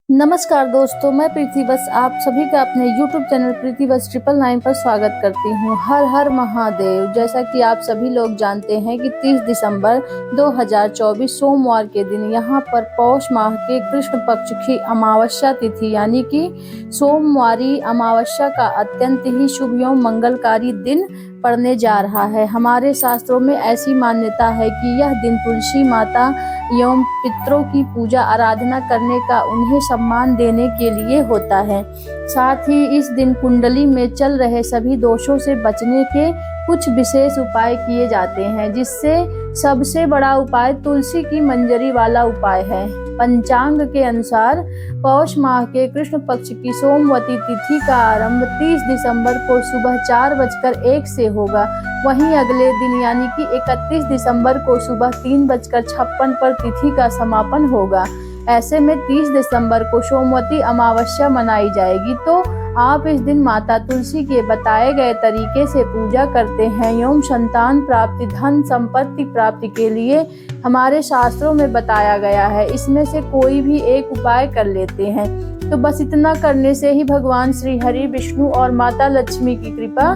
नमस्कार दोस्तों, मैं प्रीति बस आप सभी का अपने YouTube चैनल प्रीति बस 999 पर स्वागत करती हूँ। हर हर महादेव। जैसा कि आप सभी लोग जानते हैं कि 30 दिसंबर 2024 सोमवार के दिन यहाँ पर पौष माह के कृष्ण पक्ष की अमावस्या तिथि यानी कि सोमवारी अमावस्या का अत्यंत ही शुभ एवं मंगलकारी दिन पड़ने जा रहा है। हमारे शास्त्रों में ऐसी मान्यता है कि यह दिन तुलसी माता एवं पितरों की पूजा आराधना करने का उन्हें सम्मान देने के लिए होता है। साथ ही इस दिन कुंडली में चल रहे सभी दोषों से बचने के कुछ विशेष उपाय किए जाते हैं, जिससे सबसे बड़ा उपाय तुलसी की मंजरी वाला उपाय है। पंचांग के अनुसार पौष माह के कृष्ण पक्ष की सोमवती तिथि का आरंभ 30 दिसंबर को सुबह 4:01 से होगा। वहीं अगले दिन यानी कि 31 दिसंबर को सुबह 3:56 पर तिथि का समापन होगा। ऐसे में 30 दिसंबर को सोमवती अमावस्या मनाई जाएगी। तो आप इस दिन माता तुलसी के बताए गए तरीके से पूजा करते हैं एवं संतान प्राप्ति, धन संपत्ति प्राप्ति के लिए हमारे शास्त्रों में बताया गया है। इसमें से कोई भी एक उपाय कर लेते हैं तो बस इतना करने से ही भगवान श्री हरि, विष्णु और माता लक्ष्मी की कृपा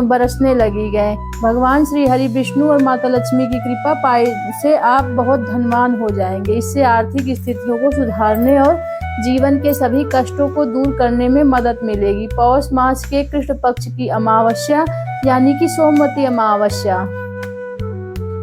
बरसने लगी गए। भगवान श्री हरि, विष्णु और माता लक्ष्मी की कृपा पाए से आप बहुत धनवान हो जाएंगे। इससे आर्थिक स्थितियों को सुधारने और जीवन के सभी कष्टों को दूर करने में मदद मिलेगी। पौष मास के कृष्ण पक्ष की अमावस्या यानी कि सोमवती अमावस्या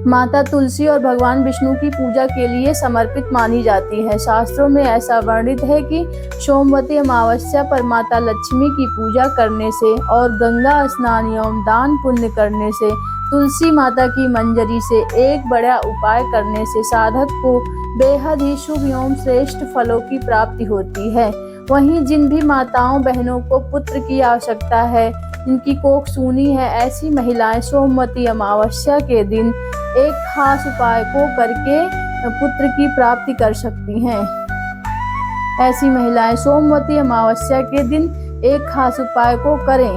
माता तुलसी और भगवान विष्णु की पूजा के लिए समर्पित मानी जाती है। शास्त्रों में ऐसा वर्णित है कि सोमवती अमावस्या पर माता लक्ष्मी की पूजा करने से और गंगा स्नान एवं दान पुण्य करने से, तुलसी माता की मंजरी से एक बड़ा उपाय करने से साधक को बेहद ही शुभ एवं श्रेष्ठ फलों की प्राप्ति होती है। वहीं जिन भी माताओं बहनों को पुत्र की आवश्यकता है, इनकी कोख सूनी है, ऐसी महिलाएं सोमवती अमावस्या के दिन एक खास उपाय को करके पुत्र की प्राप्ति कर सकती हैं। ऐसी महिलाएं सोमवती अमावस्या के दिन एक खास उपाय को करें,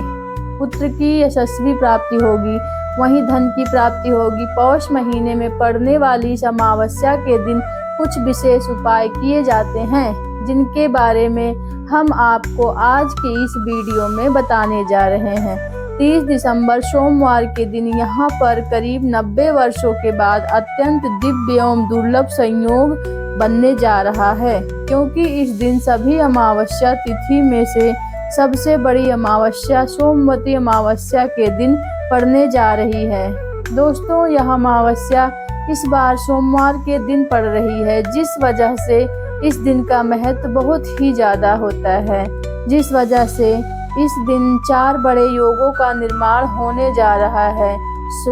पुत्र की यशस्वी प्राप्ति होगी, वहीं धन की प्राप्ति होगी। पौष महीने में पड़ने वाली इस अमावस्या के दिन कुछ विशेष उपाय किए जाते हैं, जिनके बारे में हम आपको आज के इस वीडियो में बताने जा रहे हैं। 30 दिसंबर सोमवार के दिन यहाँ पर करीब 90 वर्षों के बाद अत्यंत दिव्य एवं दुर्लभ संयोग बनने जा रहा है, क्योंकि इस दिन सभी अमावस्या तिथि में से सबसे बड़ी अमावस्या सोमवती अमावस्या के दिन पड़ने जा रही है। दोस्तों, यह अमावस्या इस बार सोमवार के दिन पड़ रही है, जिस वजह से इस दिन का महत्व बहुत ही ज्यादा होता है। जिस वजह से इस दिन 4 बड़े योगों का निर्माण होने जा रहा है।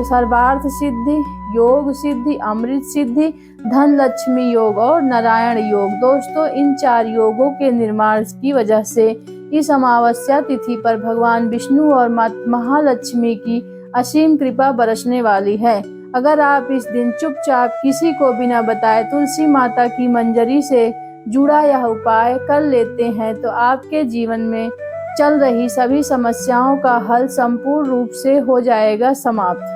सर्वार्थ सिद्धि, योग सिद्धि, अमृत सिद्धि, धन लक्ष्मी योग और नारायण योग। दोस्तों, इन 4 योगों के निर्माण की वजह से इस अमावस्या तिथि पर भगवान विष्णु और महालक्ष्मी की असीम कृपा बरसने वाली है। अगर आप इस दिन चुपचाप किसी को बिना बताए तुलसी माता की मंजरी से जुड़ा यह उपाय कर लेते हैं तो आपके जीवन में चल रही सभी समस्याओं का हल संपूर्ण रूप से हो जाएगा समाप्त।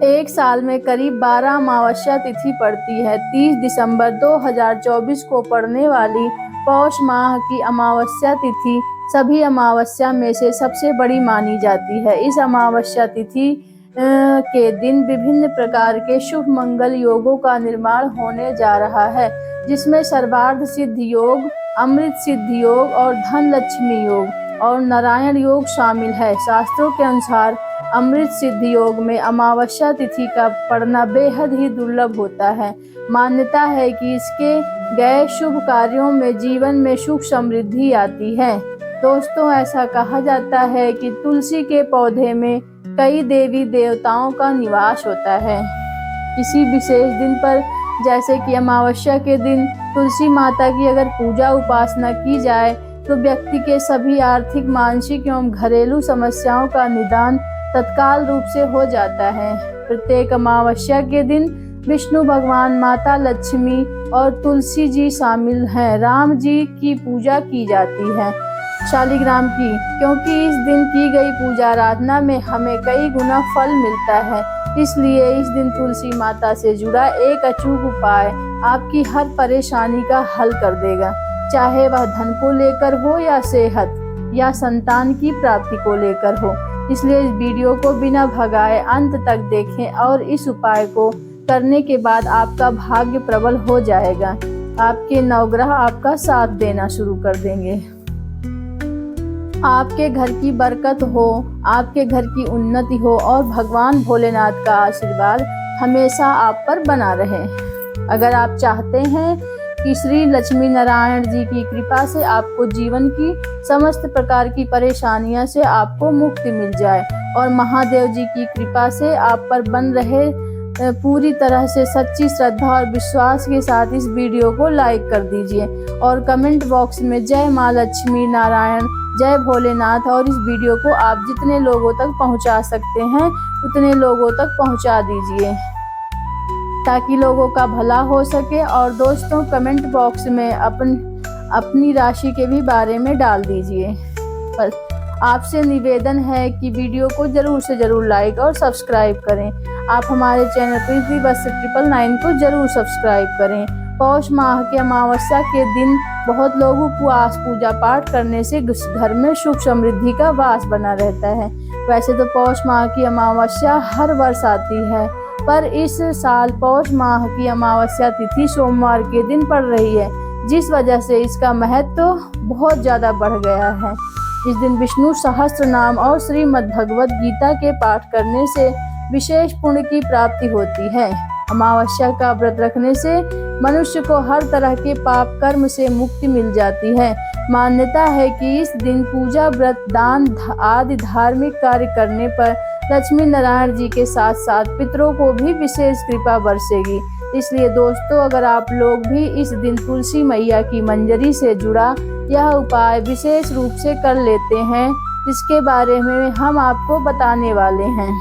एक साल में करीब 12 अमावस्या तिथि पड़ती है। 30 दिसंबर 2024 को पड़ने वाली पौष माह की अमावस्या तिथि सभी अमावस्या में से सबसे बड़ी मानी जाती है। इस अमावस्या तिथि के दिन विभिन्न प्रकार के शुभ मंगल योगों का निर्माण होने जा रहा है, जिसमें सर्वार्थ सिद्धि योग, अमृत सिद्धि योग और धन लक्ष्मी योग और नारायण योग शामिल है। शास्त्रों के अनुसार अमृत सिद्धि योग में अमावस्या तिथि का पड़ना बेहद ही दुर्लभ होता है। मान्यता है कि इसके गए शुभ कार्यों में जीवन में सुख समृद्धि आती है। दोस्तों, ऐसा कहा जाता है कि तुलसी के पौधे में कई देवी देवताओं का निवास होता है। किसी विशेष दिन पर, जैसे कि अमावस्या के दिन, तुलसी माता की अगर पूजा उपासना की जाए तो व्यक्ति के सभी आर्थिक, मानसिक एवं घरेलू समस्याओं का निदान तत्काल रूप से हो जाता है। प्रत्येक अमावस्या के दिन विष्णु भगवान, माता लक्ष्मी और तुलसी जी शामिल हैं। राम जी की पूजा की जाती है, शालिग्राम की, क्योंकि इस दिन की गई पूजा आराधना में हमें कई गुना फल मिलता है। इसलिए इस दिन तुलसी माता से जुड़ा एक अचूक उपाय आपकी हर परेशानी का हल कर देगा, चाहे वह धन को लेकर हो या सेहत या संतान की प्राप्ति को लेकर हो। इसलिए इस वीडियो को बिना भगाए अंत तक देखें और इस उपाय को करने के बाद आपका भाग्य प्रबल हो जाएगा। आपके नवग्रह आपका साथ देना शुरू कर देंगे। आपके घर की बरकत हो, आपके घर की उन्नति हो और भगवान भोलेनाथ का आशीर्वाद हमेशा आप पर बना रहे। अगर आप चाहते हैं कि श्री लक्ष्मी नारायण जी की कृपा से आपको जीवन की समस्त प्रकार की परेशानियों से आपको मुक्ति मिल जाए और महादेव जी की कृपा से आप पर बन रहे, पूरी तरह से सच्ची श्रद्धा और विश्वास के साथ इस वीडियो को लाइक कर दीजिए और कमेंट बॉक्स में जय माँ लक्ष्मी नारायण, जय भोलेनाथ और इस वीडियो को आप जितने लोगों तक पहुंचा सकते हैं उतने लोगों तक पहुंचा दीजिए ताकि लोगों का भला हो सके। और दोस्तों, कमेंट बॉक्स में अपनी राशि के भी बारे में डाल दीजिए। बस आपसे निवेदन है कि वीडियो को जरूर से जरूर लाइक और सब्सक्राइब करें। आप हमारे चैनल पृथ्वी बस 999 को जरूर सब्सक्राइब करें। पौष माह के अमावस्या के दिन बहुत लोग उपवास पूजा पाठ करने से घर में सुख समृद्धि का वास बना रहता है। वैसे तो पौष माह की अमावस्या हर वर्ष आती है, पर इस साल पौष माह की अमावस्या तिथि सोमवार के दिन पड़ रही है, जिस वजह से इसका महत्व तो बहुत ज़्यादा बढ़ गया है। इस दिन विष्णु सहस्त्र नाम और श्रीमद् भगवद गीता के पाठ करने से विशेष पुण्य की प्राप्ति होती है। अमावस्या का व्रत रखने से मनुष्य को हर तरह के पाप कर्म से मुक्ति मिल जाती है। मान्यता है कि इस दिन पूजा, व्रत, दान आदि धार्मिक कार्य करने पर लक्ष्मी नारायण जी के साथ साथ पितरों को भी विशेष कृपा बरसेगी। इसलिए दोस्तों, अगर आप लोग भी इस दिन तुलसी मैया की मंजरी से जुड़ा यह उपाय विशेष रूप से कर लेते हैं, जिसके बारे में हम आपको बताने वाले हैं।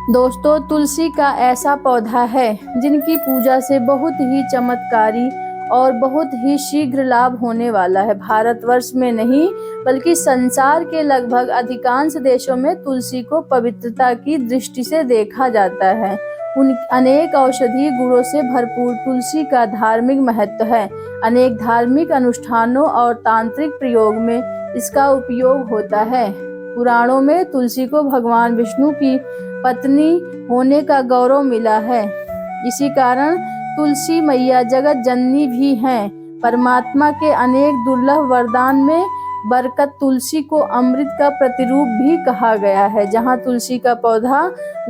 दोस्तों, तुलसी का ऐसा पौधा है जिनकी पूजा से बहुत ही चमत्कारी और बहुत ही शीघ्र लाभ होने वाला है। भारतवर्ष में नहीं बल्कि संसार के लगभग अधिकांश देशों में तुलसी को पवित्रता की दृष्टि से देखा जाता है। उन अनेक औषधीय गुणों से भरपूर तुलसी का धार्मिक महत्व है। अनेक धार्मिक अनुष्ठानों और तांत्रिक प्रयोग में इसका उपयोग होता है। पुराणों में तुलसी को भगवान विष्णु की पत्नी होने का गौरव मिला है। इसी कारण तुलसी मैया जगत जननी भी हैं। परमात्मा के अनेक दुर्लभ वरदान में बरकत तुलसी को अमृत का प्रतिरूप भी कहा गया है। जहाँ तुलसी का पौधा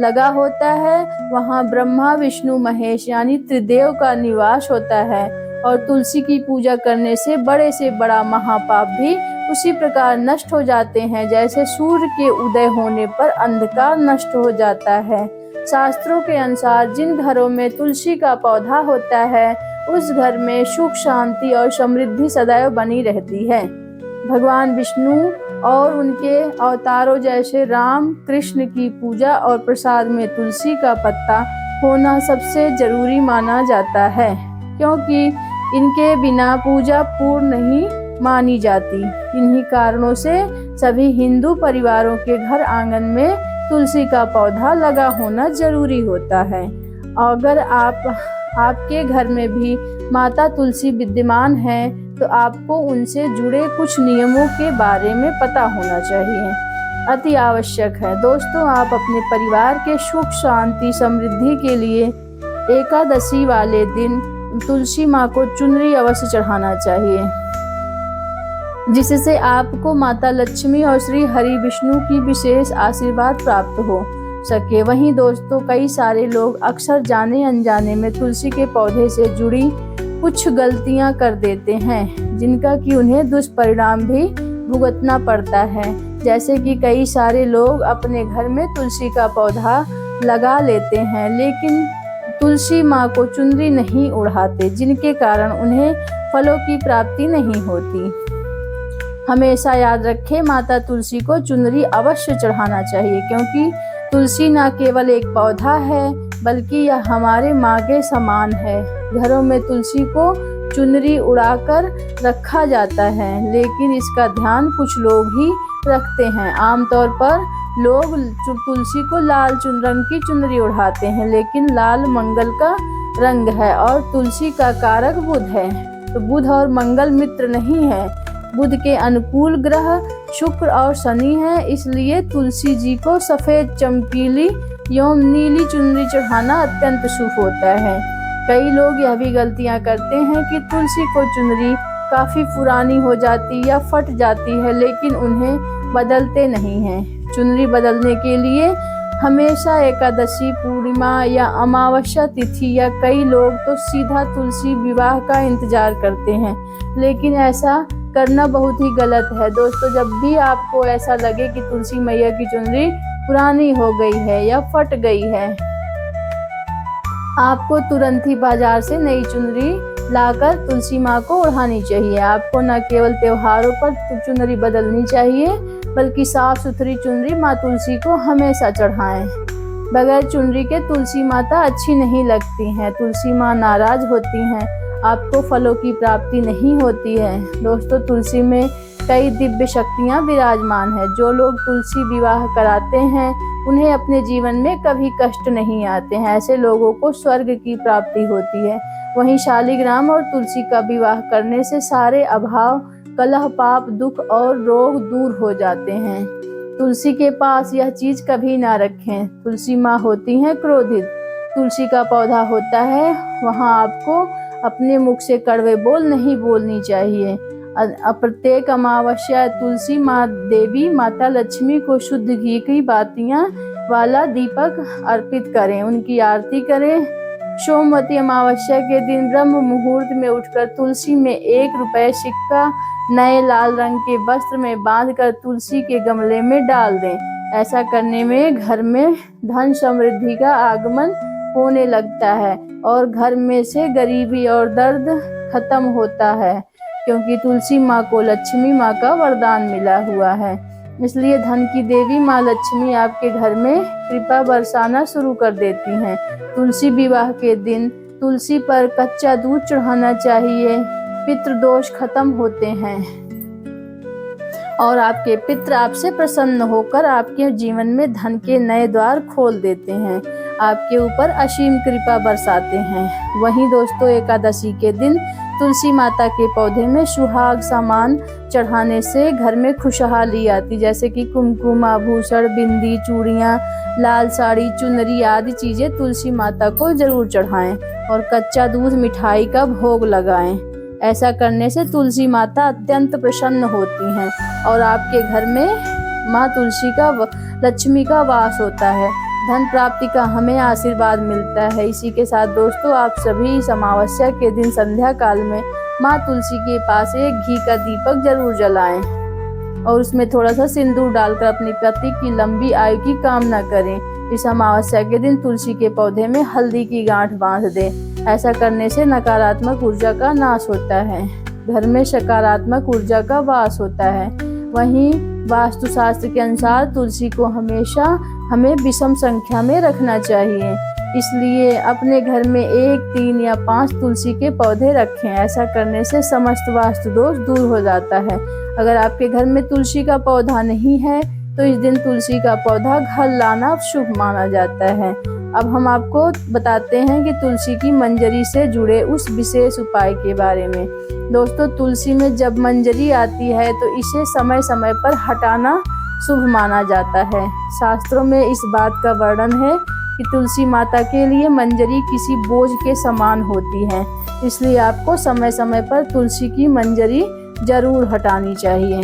लगा होता है वहाँ ब्रह्मा, विष्णु, महेश यानी त्रिदेव का निवास होता है। और तुलसी की पूजा करने से बड़ा महापाप भी उसी प्रकार नष्ट हो जाते हैं जैसे सूर्य के उदय होने पर अंधकार नष्ट हो जाता है। शास्त्रों के अनुसार जिन घरों में तुलसी का पौधा होता है उस घर में सुख, शांति और समृद्धि सदैव बनी रहती है। भगवान विष्णु और उनके अवतारों जैसे राम, कृष्ण की पूजा और प्रसाद में तुलसी का पत्ता होना सबसे जरूरी माना जाता है, क्योंकि इनके बिना पूजा पूर्ण नहीं मानी जाती। इन्हीं कारणों से सभी हिंदू परिवारों के घर आंगन में तुलसी का पौधा लगा होना जरूरी होता है। अगर आपके घर में भी माता तुलसी विद्यमान है तो आपको उनसे जुड़े कुछ नियमों के बारे में पता होना चाहिए, अति आवश्यक है। दोस्तों, आप अपने परिवार के सुख, शांति, समृद्धि के लिए एकादशी वाले दिन तुलसी माँ को चुनरी अवश्य चढ़ाना चाहिए, जिससे आपको माता लक्ष्मी और श्री हरि विष्णु की विशेष आशीर्वाद प्राप्त हो सके। वहीं दोस्तों, कई सारे लोग अक्सर जाने अनजाने में तुलसी के पौधे से जुड़ी कुछ गलतियां कर देते हैं, जिनका कि उन्हें दुष्परिणाम भी भुगतना पड़ता है। जैसे कि कई सारे लोग अपने घर में तुलसी का पौधा लगा लेते हैं लेकिन तुलसी माँ को चुनरी नहीं ओढ़ाते, जिनके कारण उन्हें फलों की प्राप्ति नहीं होती। हमेशा याद रखें, माता तुलसी को चुनरी अवश्य चढ़ाना चाहिए, क्योंकि तुलसी न केवल एक पौधा है बल्कि यह हमारे माँ के समान है। घरों में तुलसी को चुनरी उड़ाकर रखा जाता है, लेकिन इसका ध्यान कुछ लोग ही रखते हैं। आमतौर पर लोग तुलसी को लाल रंग की चुनरी ओढ़ाते हैं, लेकिन लाल मंगल का रंग है और तुलसी का कारक बुध है। तो बुध और मंगल मित्र नहीं है। बुध के अनुकूल ग्रह शुक्र और शनि है, इसलिए तुलसी जी को सफेद, चमकीली एवं नीली चुनरी चढ़ाना अत्यंत शुभ होता है। कई लोग यह भी गलतियां करते हैं कि तुलसी को चुनरी काफी पुरानी हो जाती या फट जाती है, लेकिन उन्हें बदलते नहीं हैं। चुनरी बदलने के लिए हमेशा एकादशी, पूर्णिमा या अमावस्या तिथि या कई लोग तो सीधा तुलसी विवाह का इंतजार करते हैं, लेकिन ऐसा करना बहुत ही गलत है। दोस्तों, जब भी आपको ऐसा लगे कि तुलसी मैया की चुनरी पुरानी हो गई है या फट गई है, आपको तुरंत ही बाजार से नई चुनरी लाकर तुलसी माँ को ओढ़ानी चाहिए। आपको न केवल त्योहारों पर चुनरी बदलनी चाहिए, बल्कि साफ सुथरी चुनरी माँ तुलसी को हमेशा चढ़ाएं। बगैर चुनरी के तुलसी माता अच्छी नहीं लगती हैं। तुलसी माँ नाराज होती हैं, आपको फलों की प्राप्ति नहीं होती है। दोस्तों, तुलसी में कई दिव्य शक्तियाँ विराजमान है। जो लोग तुलसी विवाह कराते हैं, उन्हें अपने जीवन में कभी कष्ट नहीं आते हैं। ऐसे लोगों को स्वर्ग की प्राप्ति होती है। वहीं शालिग्राम और तुलसी का विवाह करने से सारे अभाव, कलह, पाप, दुख और रोग दूर हो जाते हैं। तुलसी के पास यह चीज कभी ना रखें। तुलसी माँ होती हैं क्रोधित। तुलसी का पौधा होता है, वहाँ आपको अपने मुख से कड़वे बोल नहीं बोलनी चाहिए। प्रत्येक अमावस्या तुलसी माँ देवी माता लक्ष्मी को शुद्ध घी की बातियां वाला दीपक अर्पित करें, उनकी आरती करें। सोमवती अमावस्या के दिन ब्रह्म मुहूर्त में उठकर तुलसी में 1 रुपये सिक्का नए लाल रंग के वस्त्र में बांधकर तुलसी के गमले में डाल दें। ऐसा करने में घर में धन समृद्धि का आगमन होने लगता है और घर में से गरीबी और दर्द खत्म होता है, क्योंकि तुलसी माँ को लक्ष्मी माँ का वरदान मिला हुआ है। इसलिए धन की देवी माँ लक्ष्मी आपके घर में कृपा बरसाना शुरू कर देती हैं। तुलसी विवाह के दिन तुलसी पर कच्चा दूध चढ़ाना चाहिए। पितृ दोष खत्म होते हैं और आपके पितृ आपसे प्रसन्न होकर आपके जीवन में धन के नए द्वार खोल देते हैं, आपके ऊपर असीम कृपा बरसाते हैं। वहीं दोस्तों, एकादशी के दिन तुलसी माता के पौधे में सुहाग सामान चढ़ाने से घर में खुशहाली आती, जैसे कि कुमकुम, आभूषण, बिंदी, चूड़ियाँ, लाल साड़ी, चुनरी आदि चीजें तुलसी माता को जरूर चढ़ाएं और कच्चा दूध, मिठाई का भोग लगाएं। ऐसा करने से तुलसी माता अत्यंत प्रसन्न होती हैं और आपके घर में माँ तुलसी का लक्ष्मी का वास होता है। धन प्राप्ति का हमें आशीर्वाद मिलता है। इसी के साथ दोस्तों, आप सभी इस अमावस्या के दिन संध्या काल में माँ तुलसी के पास एक घी का दीपक जरूर जलाएं और उसमें थोड़ा सा सिंदूर डालकर अपनी पति की लंबी आयु की कामना करें। इस अमावस्या के दिन तुलसी के पौधे में हल्दी की गांठ बांध दें। ऐसा करने से नकारात्मक ऊर्जा का नाश होता है, घर में सकारात्मक ऊर्जा का वास होता है। वहीं वास्तुशास्त्र के अनुसार तुलसी को हमेशा हमें विषम संख्या में रखना चाहिए, इसलिए अपने घर में 1, 3 या 5 तुलसी के पौधे रखें। ऐसा करने से समस्त वास्तु दोष दूर हो जाता है। अगर आपके घर में तुलसी का पौधा नहीं है तो इस दिन तुलसी का पौधा घर लाना शुभ माना जाता है। अब हम आपको बताते हैं कि तुलसी की मंजरी से जुड़े उस विशेष उपाय के बारे में। दोस्तों, तुलसी में जब मंजरी आती है तो इसे समय समय पर हटाना शुभ माना जाता है। शास्त्रों में इस बात का वर्णन है कि तुलसी माता के लिए मंजरी किसी बोझ के समान होती है, इसलिए आपको समय समय पर तुलसी की मंजरी जरूर हटानी चाहिए।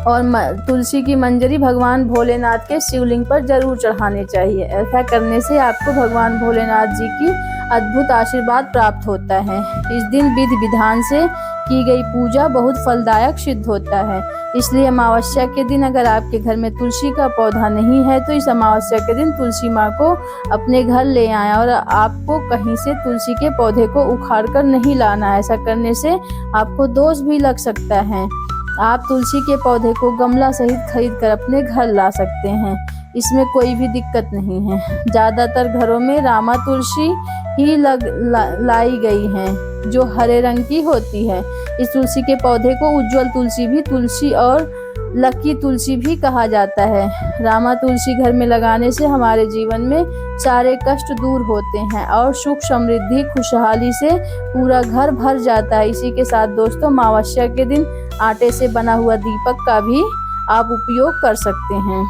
और तुलसी की मंजरी भगवान भोलेनाथ के शिवलिंग पर जरूर चढ़ाने चाहिए। ऐसा करने से आपको भगवान भोलेनाथ जी की अद्भुत आशीर्वाद प्राप्त होता है। इस दिन विधि विधान से की गई पूजा बहुत फलदायक सिद्ध होता है। इसलिए अमावस्या के दिन अगर आपके घर में तुलसी का पौधा नहीं है तो इस अमावस्या के दिन तुलसी माँ को अपने घर ले आएं और आपको कहीं से तुलसी के पौधे को उखाड़ कर नहीं लाना। ऐसा करने से आपको दोष भी लग सकता है। आप तुलसी के पौधे को गमला सहित खरीद कर अपने घर ला सकते हैं, इसमें कोई भी दिक्कत नहीं है। ज़्यादातर घरों में रामा तुलसी ही लाई गई हैं, जो हरे रंग की होती है। इस तुलसी के पौधे को उज्जवल तुलसी भी तुलसी और लकी तुलसी भी कहा जाता है। रामा तुलसी घर में लगाने से हमारे जीवन में सारे कष्ट दूर होते हैं और सुख समृद्धि खुशहाली से पूरा घर भर जाता है। इसी के साथ दोस्तों, अमावस्या के दिन आटे से बना हुआ दीपक का भी आप उपयोग कर सकते हैं।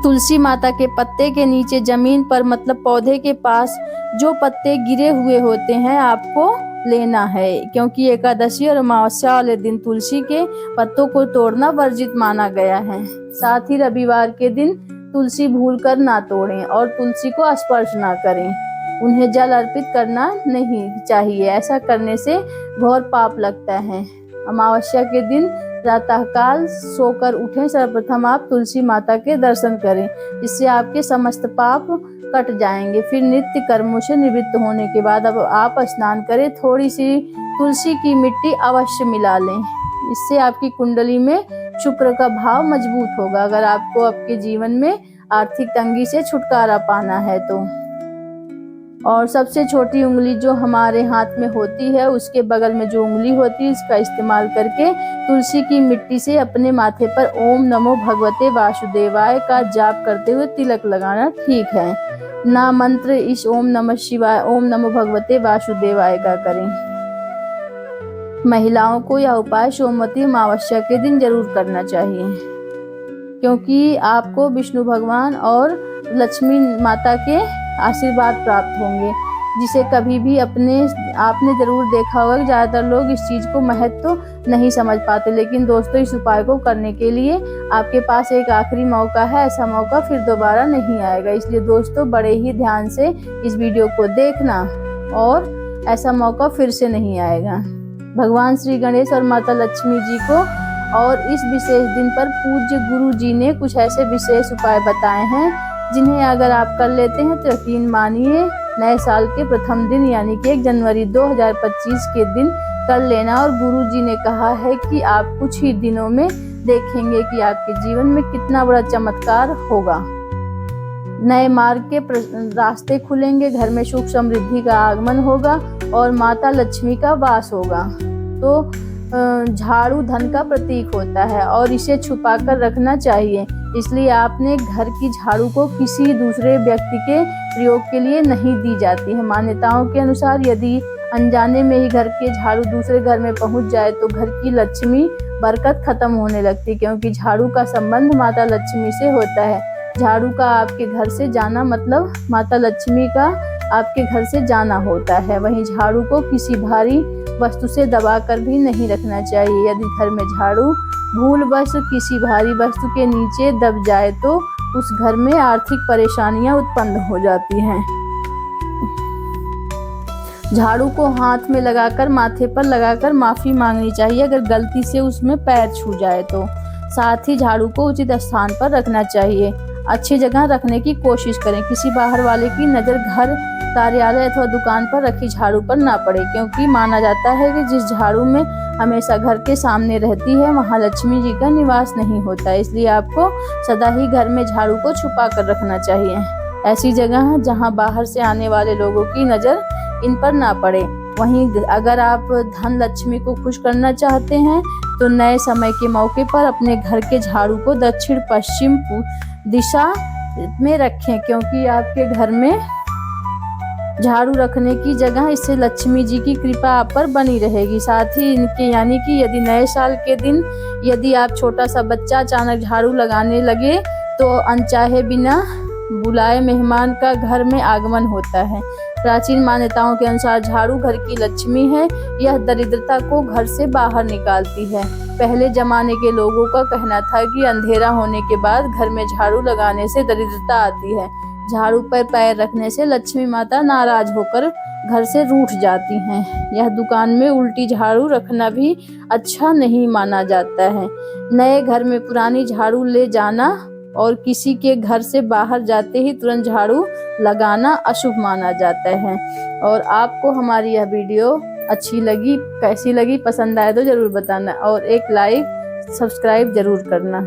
तुलसी माता के पत्ते के नीचे जमीन पर मतलब पौधे के पास जो पत्ते गिरे हुए होते हैं आपको लेना है, क्योंकि एकादशी और अमावस्या वाले दिन तुलसी के पत्तों को तोड़ना वर्जित माना गया है। साथ ही रविवार के दिन तुलसी भूलकर ना तोड़ें और तुलसी को स्पर्श ना करें। उन्हें जल अर्पित करना नहीं चाहिए, ऐसा करने से घोर पाप लगता है। अमावस्या के दिन प्रातःकाल सोकर उठें। सर्वप्रथम आप तुलसी माता के दर्शन करें, इससे आपके समस्त पाप कट जाएंगे। फिर नित्य कर्मों से निवृत्त होने के बाद अब आप स्नान करें। थोड़ी सी तुलसी की मिट्टी अवश्य मिला लें, इससे आपकी कुंडली में शुक्र का भाव मजबूत होगा। अगर आपको आपके जीवन में आर्थिक तंगी से छुटकारा पाना है तो। और सबसे छोटी उंगली जो हमारे हाथ में होती है, उसके बगल में जो उंगली होती है, इसका इस्तेमाल करके तुलसी की मिट्टी से अपने माथे पर ओम नमो भगवते वासुदेवाय का जाप करते हुए तिलक लगाना ठीक है। ना मंत्र इस ओम नमः शिवाय ओम नमो भगवते वासुदेवाय का करें। महिलाओं को यह उपाय सोमवती अमावस्या के दिन जरूर करना चाहिए, क्योंकि आपको विष्णु भगवान और लक्ष्मी माता के आशीर्वाद प्राप्त होंगे, जिसे कभी भी आपने जरूर देखा होगा कि ज़्यादातर लोग इस चीज़ को महत्व नहीं समझ पाते। लेकिन दोस्तों, इस उपाय को करने के लिए आपके पास एक आखिरी मौका है, ऐसा मौका फिर दोबारा नहीं आएगा। इसलिए दोस्तों, बड़े ही ध्यान से इस वीडियो को देखना और ऐसा मौका फिर से नहीं आएगा। भगवान श्री गणेश और माता लक्ष्मी जी को और इस विशेष दिन पर पूज्य गुरु जी ने कुछ ऐसे विशेष उपाय बताए हैं, जिन्हें अगर आप कर लेते हैं तो यकीन मानिए नए साल के प्रथम दिन यानी कि 1 जनवरी 2025 के दिन कर लेना। और गुरु जी ने कहा है कि आप कुछ ही दिनों में देखेंगे कि आपके जीवन में कितना बड़ा चमत्कार होगा। नए मार्ग के रास्ते खुलेंगे, घर में सुख समृद्धि का आगमन होगा और माता लक्ष्मी का वास होगा। तो झाड़ू धन का प्रतीक होता है और इसे छुपा कर रखना चाहिए, इसलिए आपने घर की झाड़ू को किसी दूसरे व्यक्ति के प्रयोग के लिए नहीं दी जाती है। मान्यताओं के अनुसार यदि अनजाने में ही घर के झाड़ू दूसरे घर में पहुंच जाए तो घर की लक्ष्मी बरकत खत्म होने लगती, क्योंकि झाड़ू का संबंध माता लक्ष्मी से होता है। झाड़ू का आपके घर से जाना मतलब माता लक्ष्मी का आपके घर से जाना होता है। वहीं झाड़ू को किसी भारी वस्तु से दबाकर भी नहीं रखना चाहिए। यदि घर में झाड़ू भूलवश किसी भारी वस्तु के नीचे दब जाए तो उस घर में आर्थिक परेशानियां उत्पन्न हो जाती हैं। झाड़ू को हाथ में लगाकर माथे पर लगाकर माफी मांगनी चाहिए अगर गलती से उसमें पैर छू जाए तो। साथ ही झाड़ू को उचित स्थान पर रखना चाहिए, अच्छी जगह रखने की कोशिश करें। किसी बाहर वाले की नज़र घर, कार्यालय अथवा दुकान पर रखी झाड़ू पर ना पड़े, क्योंकि माना जाता है कि जिस झाड़ू में हमेशा घर के सामने रहती है वहाँ लक्ष्मी जी का निवास नहीं होता। इसलिए आपको सदा ही घर में झाड़ू को छुपा कर रखना चाहिए, ऐसी जगह जहाँ बाहर से आने वाले लोगों की नज़र इन पर ना पड़े। वहीं अगर आप धन लक्ष्मी को खुश करना चाहते हैं तो नए समय के मौके पर अपने घर के झाड़ू को दक्षिण पश्चिम दिशा में रखें, क्योंकि आपके घर में झाड़ू रखने की जगह, इससे लक्ष्मी जी की कृपा आप पर बनी रहेगी। साथ ही इनके यानी कि यदि नए साल के दिन यदि आप छोटा सा बच्चा अचानक झाड़ू लगाने लगे तो अनचाहे बिना बुलाए मेहमान का घर में आगमन होता है। प्राचीन मान्यताओं के अनुसार झाड़ू घर की लक्ष्मी है, यह दरिद्रता को घर से बाहर निकालती है। पहले जमाने के लोगों का कहना था कि अंधेरा होने के बाद घर में झाड़ू लगाने से दरिद्रता आती है। झाड़ू पर पैर रखने से लक्ष्मी माता नाराज होकर घर से रूठ जाती हैं। यह दुकान में उल्टी झाड़ू रखना भी अच्छा नहीं माना जाता है। नए घर में पुरानी झाड़ू ले जाना और किसी के घर से बाहर जाते ही तुरंत झाड़ू लगाना अशुभ माना जाता है। और आपको हमारी यह वीडियो अच्छी लगी, कैसी लगी, पसंद आए तो जरूर बताना और एक लाइक सब्सक्राइब जरूर करना।